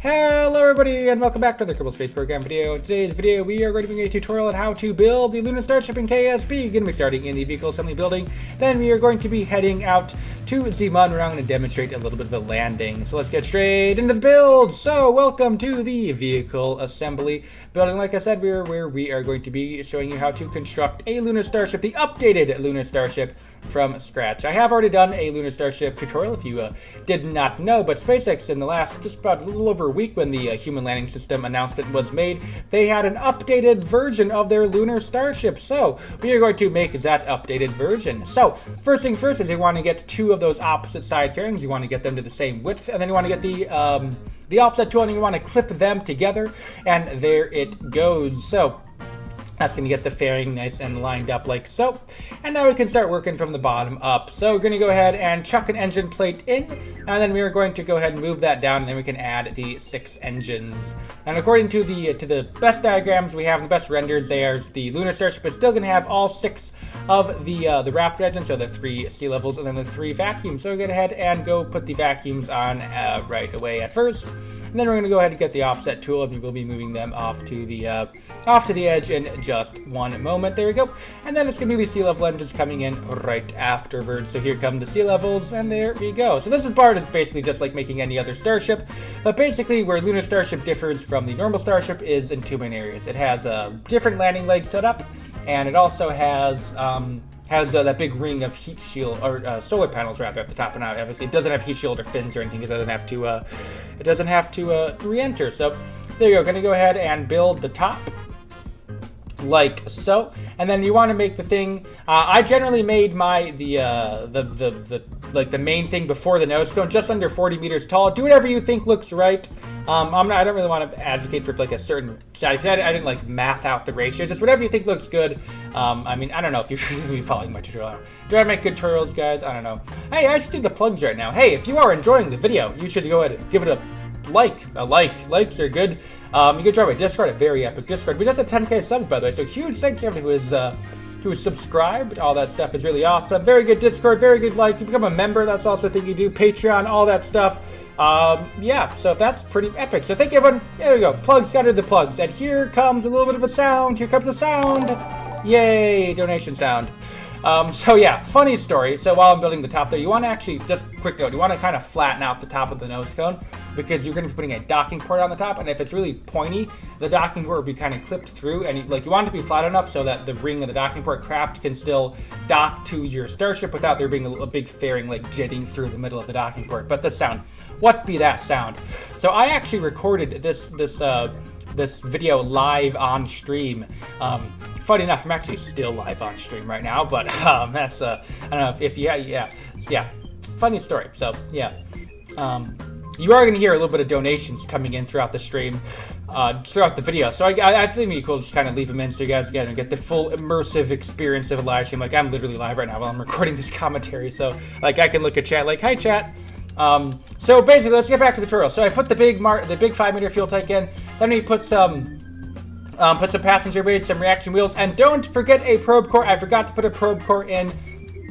Hello everybody and welcome back to the Kerbal Space Program video. In today's video we are going to be doing a tutorial on how to build the Lunar Starship in KSP. We're going to be starting in the vehicle assembly building. Then we are going to be heading out to Zemun where I'm going to demonstrate a little bit of a landing. So let's get straight into the build. So welcome to the vehicle assembly building. Like I said, we are going to be showing you how to construct a Lunar Starship, the updated Lunar Starship from scratch. I have already done a Lunar Starship tutorial if you did not know, but SpaceX in the last just about a little over a week when the human landing system announcement was made, they had an updated version of their Lunar Starship. So we are going to make that updated version. So first things first is you want to get two of those opposite side fairings. You want to get them to the same width, and then you want to get the offset tool and you want to clip them together, and there it goes. So that's going to get the fairing nice and lined up like so. And now we can start working from the bottom up. So we're going to go ahead and chuck an engine plate in, and then we are going to go ahead and move that down, and then we can add the 6 engines. And according to the best diagrams we have, the best renders, there's the Lunar Starship is still going to have all 6 of the Raptor engines, so the 3 sea levels and then the 3 vacuums. So we're going to head and go put the vacuums on right away at first. And then we're going to go ahead and get the offset tool, and we'll be moving them off to the edge in just one moment. There we go. And then it's going to be the sea level engines coming in right afterwards. So here come the sea levels, and there we go. So this part is basically just like making any other starship, but basically where Lunar Starship differs from the normal Starship is in 2 main areas. It has a different landing leg set up, and it also has that big ring of heat shield or solar panels rather at the top, and obviously it doesn't have heat shield or fins or anything. It doesn't have to re-enter. So there you go. Going to go ahead and build the top like so, and then you want to make the thing. I generally made the main thing before the nose cone just under 40 meters tall. Do whatever you think looks right. I don't really want to advocate for like a certain size. I didn't like math out the ratio. Just whatever you think looks good. I mean, I don't know if you're going to be following my tutorial. Do I make good tutorials, guys? I don't know. Hey, I should do the plugs right now. Hey, if you are enjoying the video, you should go ahead and give it a like. Likes are good. You can join my Discord, a very epic Discord. We just had 10k subs, by the way, so huge thanks to everyone who is subscribed. All that stuff is really awesome. Very good Discord, very good like. You become a member, that's also a thing you do. Patreon, all that stuff. Yeah, so that's pretty epic. So thank you, everyone. There we go. Plugs, got the plugs. And here comes a little bit of a sound. Here comes the sound. Yay, donation sound. So yeah, funny story. So while I'm building the top there, you want to actually, just quick note, you want to kind of flatten out the top of the nose cone because you're going to be putting a docking port on the top, and if it's really pointy, the docking port will be kind of clipped through, and you want it to be flat enough so that the ring of the docking port craft can still dock to your Starship without there being a big fairing like jetting through the middle of the docking port. But the sound, what be that sound? So I actually recorded this video live on stream. Funny enough, I'm actually still live on stream right now, but that's I don't know if yeah, funny story. So yeah, you are going to hear a little bit of donations coming in throughout the stream, throughout the video. So I think it'd be cool to just kind of leave them in so you guys get the full immersive experience of a live stream. Like I'm literally live right now while I'm recording this commentary, so like I can look at chat like, hi chat. So basically, let's get back to the tutorial. So I put the big 5-meter fuel tank in. Then we put some passenger bays, some reaction wheels, and don't forget a probe core. I forgot to put a probe core in.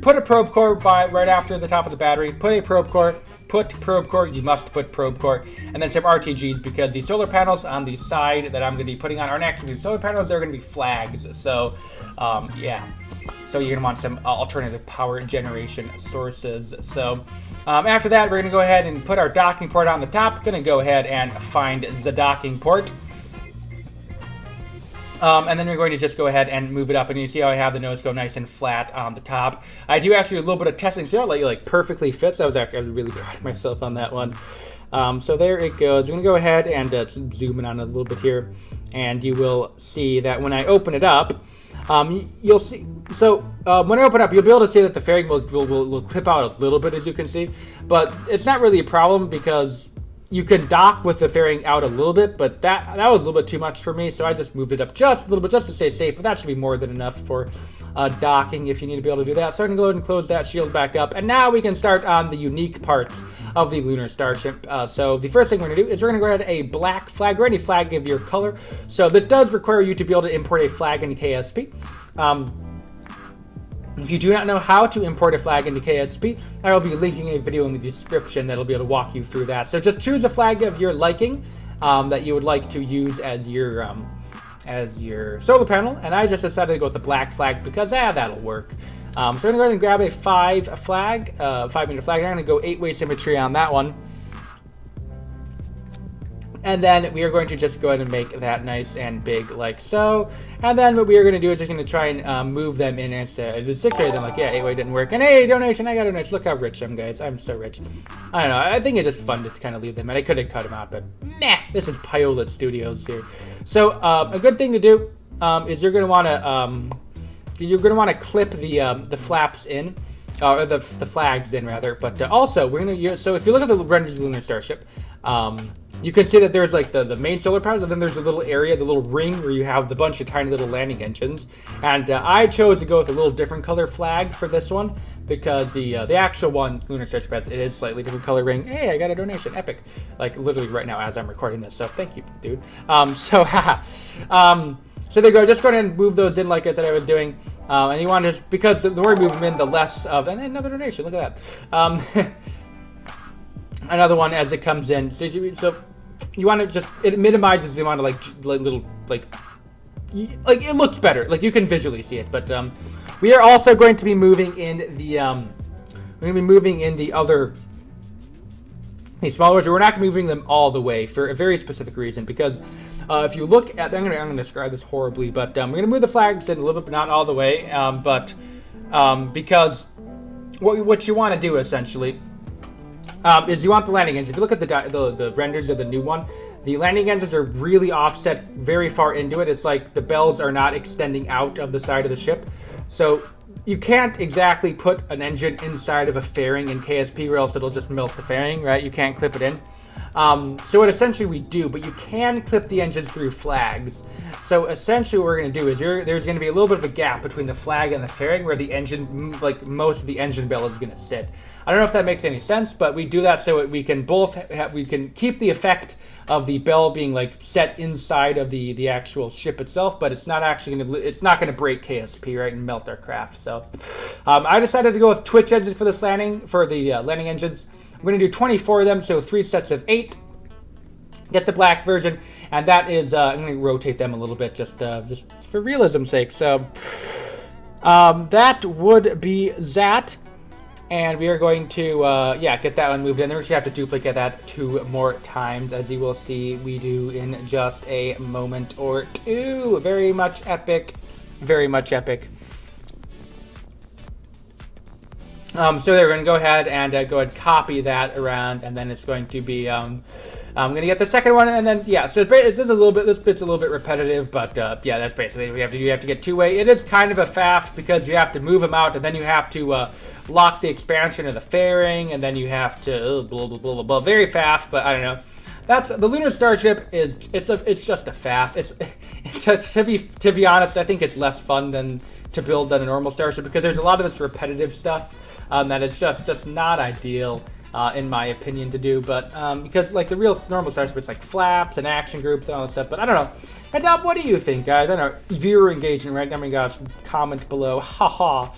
Put a probe core right after the top of the battery. Put a probe core. Put probe core. You must put probe core, and then some RTGs because the solar panels on the side that I'm going to be putting on aren't actually solar panels. They're going to be flags. So, yeah. So you're going to want some alternative power generation sources. So after that, we're going to go ahead and put our docking port on the top. Going to go ahead and find the docking port. And then we're going to just go ahead and move it up, and you see how I have the nose go nice and flat on the top. I do actually a little bit of testing, so it like perfectly fits. I was really proud of myself on that one. So there it goes. We're going to go ahead and zoom in on it a little bit here, and you will see that when I open it up, you'll see. So when I open up, you'll be able to see that the fairing will clip out a little bit, as you can see, but it's not really a problem because you can dock with the fairing out a little bit, but that was a little bit too much for me, so I just moved it up just a little bit just to stay safe, but that should be more than enough for docking if you need to be able to do that. So I'm going to go ahead and close that shield back up, and now we can start on the unique parts of the Lunar Starship. So the first thing we're going to do is we're going to go ahead and a black flag or any flag of your color. So this does require you to be able to import a flag into KSP. If you do not know how to import a flag into KSP, I will be linking a video in the description that'll be able to walk you through that. So just choose a flag of your liking, that you would like to use as your solar panel, and I just decided to go with the black flag because that'll work. So I'm gonna go ahead and grab a 5 meter flag. I'm gonna go 8-way symmetry on that one. And then we are going to just go ahead and make that nice and big like so. And then what we are going to do is just going to try and move them in instead. The 6-way, then like, yeah, 8-way didn't work. And hey, donation, I got a donation. Look how rich I am, guys. I'm so rich. I don't know. I think it's just fun to kind of leave them. And I could have cut them out, but nah, this is Piolet Studios here. So a good thing to do is you're going to want to clip the flaps in. Or the flags in, rather. But also, we're going to use... So if you look at the renders of the Lunar Starship... you can see that there's like the main solar panels, and then there's a little area, the little ring where you have the bunch of tiny little landing engines. And I chose to go with a little different color flag for this one because the actual one, Lunar Starship, has it is slightly different color ring. Hey, I got a donation, epic! Like literally right now as I'm recording this, so thank you, dude. So there you go. Just go ahead and move those in like I said I was doing. And you want to just, because the more you move them in, the less of, and another donation. Look at that. Another one as it comes in. So you want to just, it minimizes the amount of little it looks better. Like you can visually see it. But we are also going to be moving in the other. These smaller ones. We're not moving them all the way for a very specific reason because if you look at, I'm gonna describe this horribly, but we're gonna move the flags in a little bit, but not all the way. Because what you want to do essentially is you want the landing engines. If you look at the renders of the new one, the landing engines are really offset very far into it. It's like the bells are not extending out of the side of the ship, so you can't exactly put an engine inside of a fairing in KSP or else it'll just melt the fairing, right? You can't clip it in. So what essentially we do, but you can clip the engines through flags. So essentially what we're going to do is there's going to be a little bit of a gap between the flag and the fairing where the engine, like most of the engine bell is going to sit. I don't know if that makes any sense, but we do that so we can we can keep the effect of the bell being like set inside of the actual ship itself, but it's not actually going to break KSP, right, and melt our craft. So I decided to go with Twitch engines for this landing, for the landing engines. I'm going to do 24 of them, so 3 sets of 8. Get the black version, and that is I'm going to rotate them a little bit just for realism's sake. So that would be that. And we are going to, get that one moved in. Then we should have to duplicate that 2 more times, as you will see we do in just a moment or two. Very much epic. Very much epic. So they're going to go ahead and copy that around, and then it's going to be, I'm going to get the second one, and then, yeah, so this bit's a little bit repetitive, but, yeah, that's basically what you have to get 2-way. It is kind of a faff, because you have to move them out, and then you have to, lock the expansion of the fairing, and then you have to, blah, blah, blah, blah, blah. Very faff, but I don't know. That's, the Lunar Starship it's just a faff. To be honest, I think it's less fun to build than a normal Starship, because there's a lot of this repetitive stuff, that is just not ideal. In my opinion, to do, but because like the real normal Starship, it's like flaps and action groups and all this stuff. But I don't know. Heads up, what do you think, guys? I don't know, viewer engagement, right? I mean, gosh, comment below. Haha.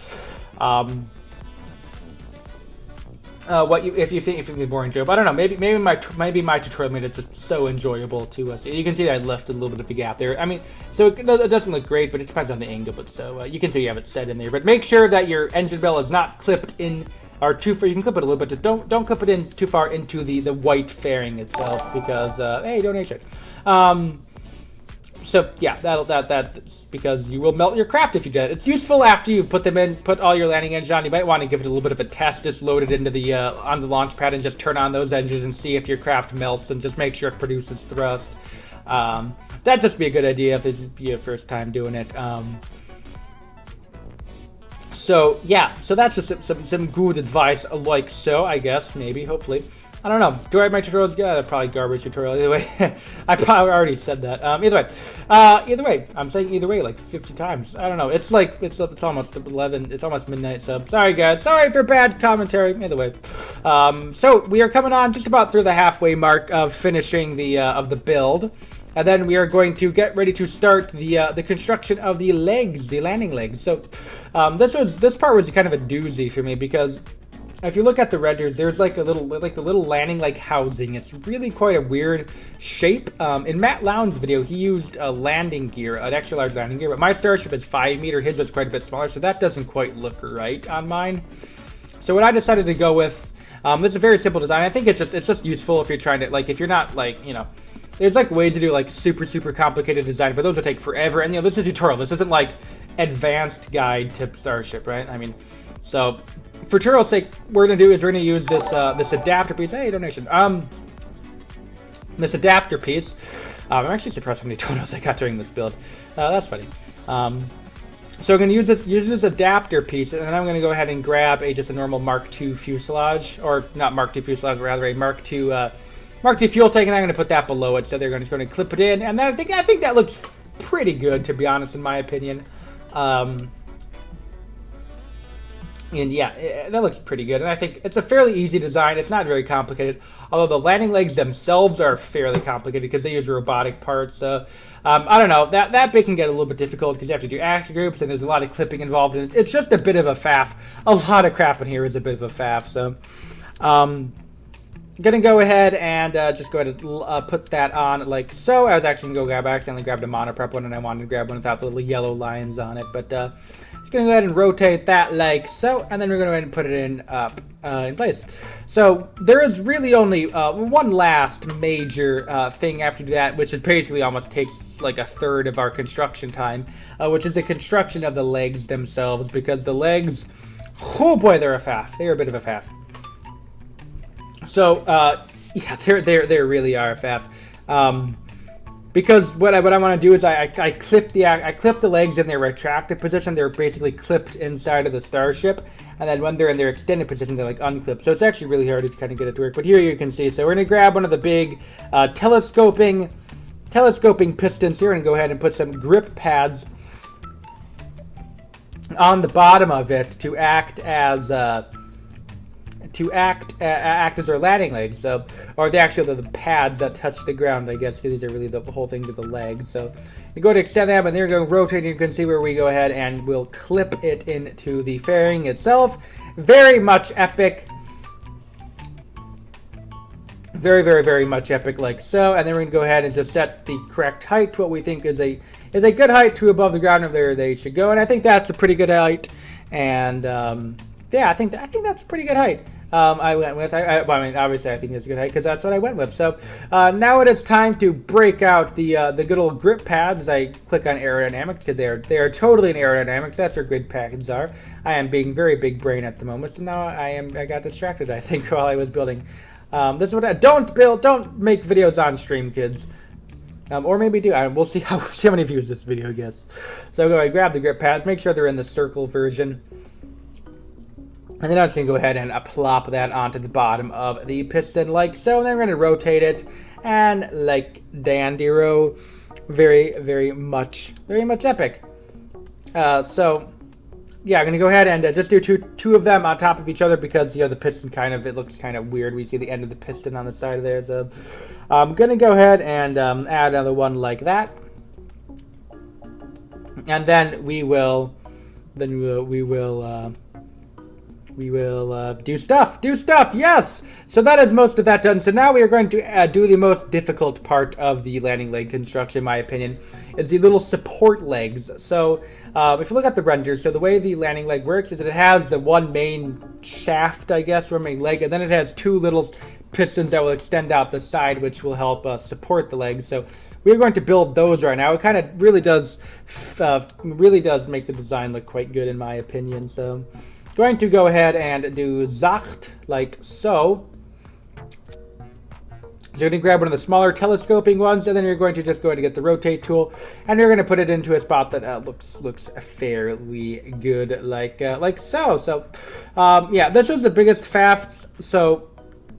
If you think it's boring joke. I don't know. Maybe my tutorial made it just so enjoyable to us. You can see that I left a little bit of a gap there. I mean, so it doesn't look great, but it depends on the angle. But so you can see you have it set in there. But make sure that your engine bell is not clipped in. Or too far, you can clip it a little bit, but don't clip it in too far into the white fairing itself, because hey, donation. So yeah, that's because you will melt your craft if you do that. It's useful after you put all your landing engines on. You might want to give it a little bit of a test, just load it into the on the launch pad and just turn on those engines and see if your craft melts, and just make sure it produces thrust. That'd just be a good idea if this is your first time doing it. So yeah, so that's just some good advice, like so, I guess, maybe, hopefully. I don't know. Do I have my tutorials? Yeah, probably garbage tutorial. Either way, I probably already said that. Either way, I'm saying either way like 50 times. I don't know. It's like it's almost 11. It's almost midnight. So sorry, guys. Sorry for bad commentary. Either way, so we are coming on just about through the halfway mark of finishing the build. And then we are going to get ready to start the construction of the legs, the landing legs. So this part was kind of a doozy for me, because if you look at the renders, there's like the little landing like housing. It's really quite a weird shape. In Matt Lowndes' video, he used a landing gear, an extra large landing gear, but my Starship is 5 meter. His was quite a bit smaller, so that doesn't quite look right on mine. So what I decided to go with, this is a very simple design. I think it's just useful if you're trying to, like, if you're not like, you know, there's like ways to do like super complicated design, but those will take forever. And you know, this is a tutorial. This isn't like advanced guide to Starship, right? I mean, so for tutorial's sake, we're gonna use this this adapter piece. Hey, donation. This adapter piece. I'm actually surprised how many tutorials I got during this build. That's funny. So we're gonna use this adapter piece, and then I'm gonna go ahead and grab just a normal Mark II fuselage, or not Mark II fuselage, rather a Mark II fuel tank, and I'm gonna put that below it. So they're just gonna clip it in, and then I think that looks pretty good, to be honest, in my opinion. And yeah, that looks pretty good. And I think it's a fairly easy design. It's not very complicated, although the landing legs themselves are fairly complicated because they use robotic parts. So I don't know, that bit can get a little bit difficult because you have to do action groups and there's a lot of clipping involved. And it's just a bit of a faff. A lot of crap in here is a bit of a faff. So gonna go ahead and just go ahead and put that on like so. I was actually gonna go accidentally grabbed a monoprep one, and I wanted to grab one without the little yellow lines on it, but just gonna go ahead and rotate that like so, and then we're gonna go ahead and put it in place. So there is really only one last major thing after that, which is basically almost takes like a third of our construction time, which is the construction of the legs themselves, because the legs, oh boy, they're a faff. They're a bit of a faff. So yeah, they really are a faff. Because what I want to do is I clip the legs in their retracted position. They're basically clipped inside of the Starship, and then when they're in their extended position, they're like unclipped. So it's actually really hard to kind of get it to work. But here you can see. So we're gonna grab one of the big telescoping pistons here and go ahead and put some grip pads on the bottom of it to act as our landing legs, so, or the pads that touch the ground, I guess, because these are really the whole things of the legs. So you go to extend them, and they're going to rotate. You can see where we go ahead and we'll clip it into the fairing itself. Very much epic. Very much epic, like so. And then we're going to go ahead and just set the correct height to what we think is a good height to above the ground of there they should go. And I think that's a pretty good height. And yeah, I think that's a pretty good height. I went with. I mean, obviously, I think it's a good height because that's what I went with. So now it is time to break out the good old grip pads. As I click on aerodynamics, because they are totally in aerodynamics. That's where grid pads are. I am being very big brain at the moment, so now I got distracted, I think, while I was building. This is what don't make videos on stream, kids. Or maybe do. We'll see how many views this video gets. So go ahead, grab the grip pads. Make sure they're in the circle version. And then I'm just going to go ahead and plop that onto the bottom of the piston like so. And then we're going to rotate it. And like Dandiro, very much epic. So yeah, I'm going to go ahead and just do two of them on top of each other because, you know, the piston it looks kind of weird. We see the end of the piston on the side of there. So I'm going to go ahead and add another one like that. And then we will do stuff. Yes. So that is most of that done. So now we are going to do the most difficult part of the landing leg construction, in my opinion, is the little support legs. So if you look at the renders, so the way the landing leg works is that it has the one main shaft, I guess, or main leg, and then it has two little pistons that will extend out the side, which will help support the legs. So we're going to build those right now. It kind of really does make the design look quite good, in my opinion. So going to go ahead and do Zacht like so. So you're going to grab one of the smaller telescoping ones, and then you're going to just go ahead and get the rotate tool, and you're going to put it into a spot that looks fairly good, like so. So yeah, this was the biggest faff. So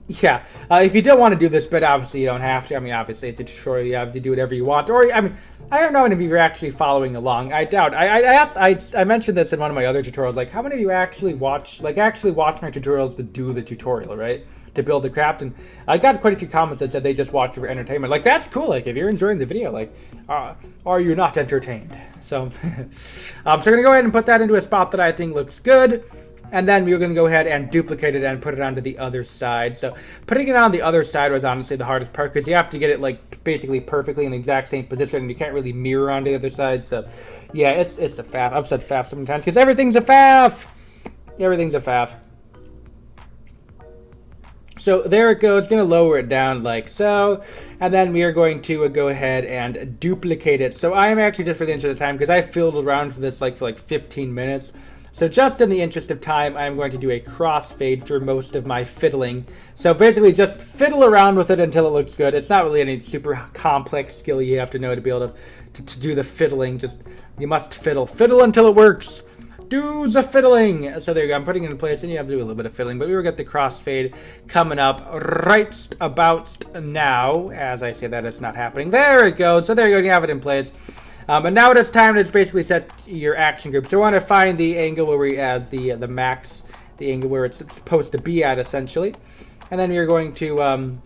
yeah, if you don't want to do this, but obviously you don't have to. I mean, obviously it's a tutorial. You obviously do whatever you want. Or I mean, I don't know if you're actually following along. I doubt. I mentioned this in one of my other tutorials. Like, how many of you actually watch my tutorials to do the tutorial, right? To build the craft? And I got quite a few comments that said they just watched it for entertainment. Like, that's cool. Like, if you're enjoying the video, like, are you not entertained? So, so I'm gonna go ahead and put that into a spot that I think looks good. And then we were going to go ahead and duplicate it and put it onto the other side. So putting it on the other side was honestly the hardest part because you have to get it like basically perfectly in the exact same position, and you can't really mirror onto the other side. So yeah, it's a faff. I've said faff so many times because everything's a faff. Everything's a faff. So there it goes. Going to lower it down like so, and then we are going to go ahead and duplicate it. So I am actually, just for the interest of time, because I fiddled around for this for 15 minutes. So just in the interest of time, I'm going to do a crossfade through most of my fiddling. So basically just fiddle around with it until it looks good. It's not really any super complex skill you have to know to be able to do the fiddling. Just, you must fiddle. Fiddle until it works. Do the fiddling. So there you go. I'm putting it in place, and you have to do a little bit of fiddling. But we will get the crossfade coming up right about now. As I say that, it's not happening. There it goes. So there you go. You have it in place. And now it is time to just basically set your action group. So we want to find the angle where we as the max, the angle where it's supposed to be at, essentially. And then we are going to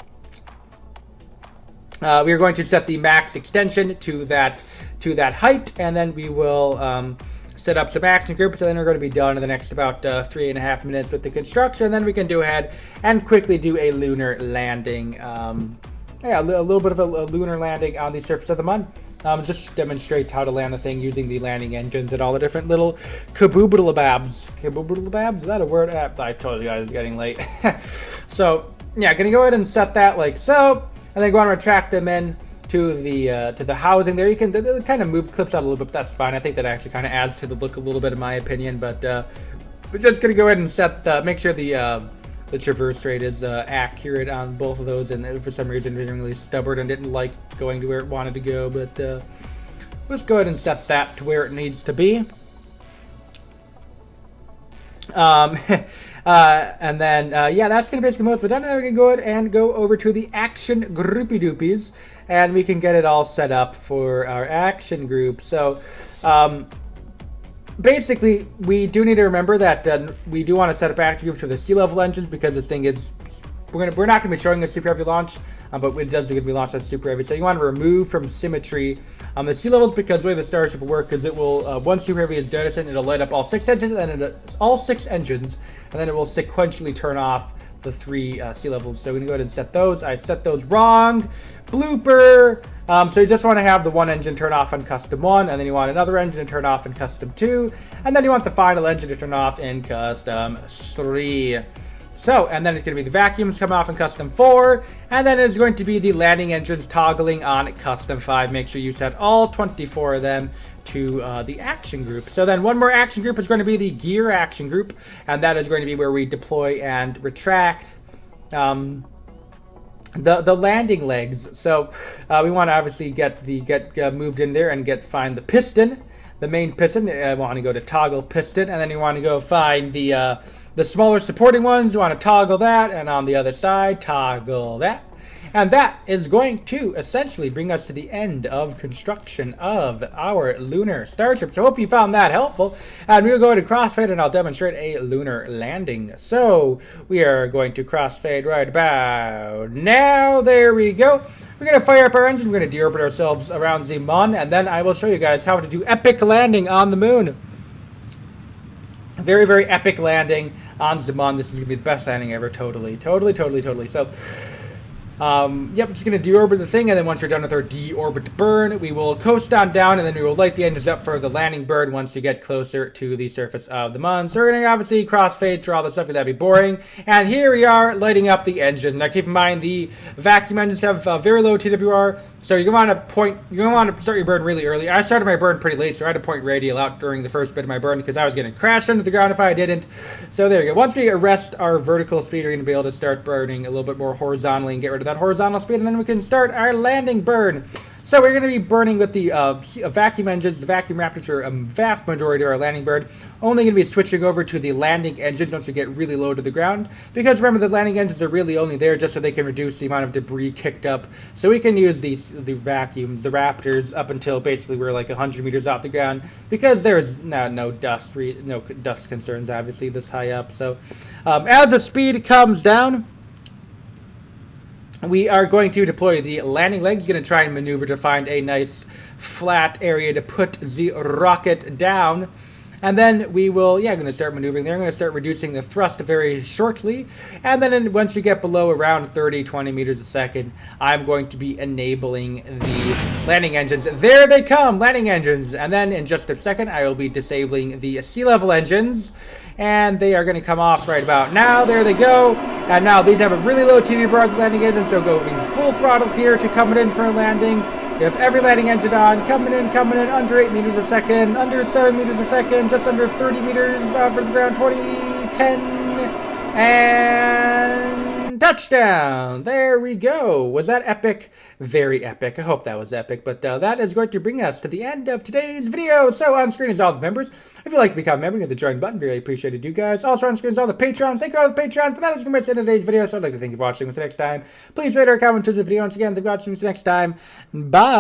set the max extension to that height, and then we will set up some action groups, and then we're going to be done in the next about 3.5 minutes with the construction. And then we can go ahead and quickly do a lunar landing. Yeah, a little bit of a lunar landing on the surface of the moon. Just demonstrate how to land the thing using the landing engines and all the different little kaboobalababs. Kaboobalababs? Is that a word? I told you guys it's getting late. So, yeah, gonna go ahead and set that like so, and then go on and retract them in to the housing there. You can kind of move clips out a little bit, but that's fine. I think that actually kind of adds to the look a little bit, in my opinion. But we're just gonna go ahead and set make sure the traverse rate is accurate on both of those, and for some reason it was really stubborn and didn't like going to where it wanted to go, but let's go ahead and set that to where it needs to be. And then yeah, that's gonna basically most of it done. And then we can go ahead and go over to the action groupie doopies, and we can get it all set up for our action group. So basically, we do need to remember that we do want to set up action groups for the sea level engines, because the thing is, we're not going to be showing a super heavy launch, but it does going to be launched as super heavy. So you want to remove from symmetry the sea levels, because the way the Starship will work is it will once super heavy is jettisoned, it'll light up all 6 engines, and then all 6 engines, and then it will sequentially turn off the 3 sea levels. So we're going to go ahead and set those. I set those wrong. Blooper. So you just want to have the one engine turn off in custom 1, and then you want another engine to turn off in custom 2, and then you want the final engine to turn off in custom 3. So, and then it's going to be the vacuums come off in custom 4, and then it's going to be the landing engines toggling on custom 5. Make sure you set all 24 of them to the action group. So then one more action group is going to be the gear action group, and that is going to be where we deploy and retract the landing legs. So we want to obviously get moved in there and find the piston, the main piston. I want to go to toggle piston, and then you want to go find the smaller supporting ones. You want to toggle that, and on the other side toggle that. And that is going to essentially bring us to the end of construction of our lunar starship. So I hope you found that helpful. And we'll go to crossfade, and I'll demonstrate a lunar landing. So we are going to crossfade right about now. There we go. We're going to fire up our engine. We're going to deorbit ourselves around the moon, and then I will show you guys how to do epic landing on the moon. Very, very epic landing on the moon. This is going to be the best landing ever. Totally. So yep, just going to deorbit the thing, and then once you're done with our deorbit burn, we will coast on down, and then we will light the engines up for the landing burn once you get closer to the surface of the moon. So we're going to obviously crossfade through all this stuff, because that'd be boring. And here we are lighting up the engine. Now keep in mind, the vacuum engines have very low TWR, so you're going to want to start your burn really early. I started my burn pretty late, so I had to point radial out during the first bit of my burn, because I was going to crash into the ground if I didn't. So there we go. Once we arrest our vertical speed, we're going to be able to start burning a little bit more horizontally and get rid of that horizontal speed, and then we can start our landing burn. So we're going to be burning with the vacuum engines. The vacuum raptors are a vast majority of our landing burn. Only going to be switching over to the landing engines once we get really low to the ground, because remember, the landing engines are really only there just so they can reduce the amount of debris kicked up. So we can use the vacuums, the raptors, up until basically we're like 100 meters off the ground, because there's no dust concerns obviously this high up. So as the speed comes down, we are going to deploy the landing legs. Going to try and maneuver to find a nice flat area to put the rocket down. And then we will, going to start maneuvering there. I'm going to start reducing the thrust very shortly. And then once we get below around 30, 20 meters a second, I'm going to be enabling the landing engines. There they come, landing engines. And then in just a second, I will be disabling the sea level engines. And they are going to come off right about now. There they go. And now these have a really low TD bar, the landing engine, so going full throttle here to coming in for a landing. We have every landing engine on, coming in, under 8 meters a second, under 7 meters a second, just under 30 meters off of the ground, 20, 10, and touchdown! There we go. Was that epic? Very epic. I hope that was epic, but that is going to bring us to the end of today's video. So on screen is all the members. If you'd like to become a member, hit the join button. Really appreciated you guys. Also on screen is all the Patreons. Thank you all the Patreons. But that is going to be the end of today's video. So I'd like to thank you for watching. Until next time, please rate or comment to the video. Once again, thank you for watching. Until next time, bye.